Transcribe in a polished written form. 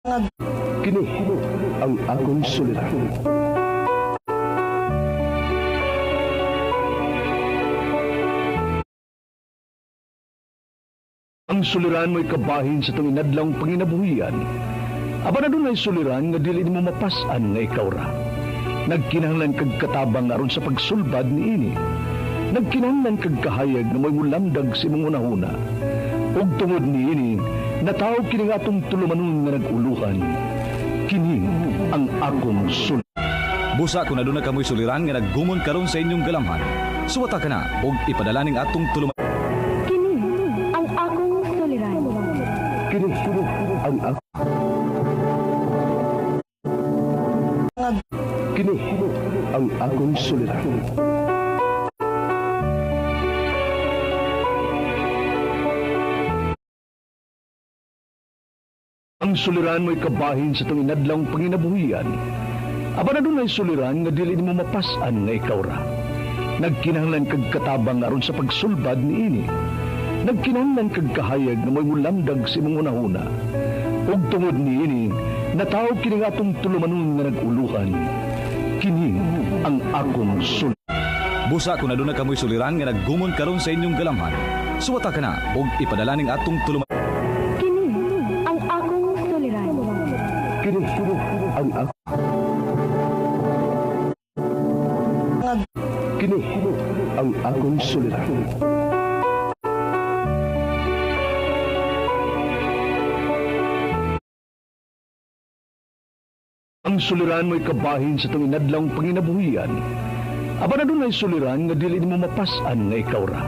Kini ang akong suliran. Ang suliran mo'y kabahin sa itong inadlang panginabuhian. Aba na doon ay suliran nga dili mo mapasan nga ikaw ra. Nagkinahanglan kag katabang aron sa pagsulbad ni ini. Nagkinahanglan kag kahayag na mo'y mulamdag si mong unahuna. Ug tungod ni ini, natawag kini nga atong tulumanon nga naguluhan. Kini ang akong suliran. Busa kung naduna kamoy suliran nga naggumon karon sa inyong galamhan. Suwata ka na og ipadala ning atong tulumanon. Kini ang Kini ang akong suliran. Ang suliran mo'y kabahin sa itong inadlang panginabuhian. Aba na doon ay suliran nga dili mo mapasan nga ikaw ra. Nagkinahanglan kag katabang aron sa pagsulbad ni ini. Nagkinahanglan kag kahayag na mo'y mulamdag si mong unahuna. Ug tungod ni ini, natawag kini nga atong tulumanon nga naguluhan. Kini ang akong suliran. Busa kung naduna kamoy suliran nga naggumon karon sa inyong galamhan. Suwata ka na og ipadala ning atong tulumanon. Kini ang Kini ang akong suliran. Ang suliran mo'y kabahin sa itong inadlang panginabuhian. Aba na doon ay suliran nga dili mo mapasan nga ikaw ra.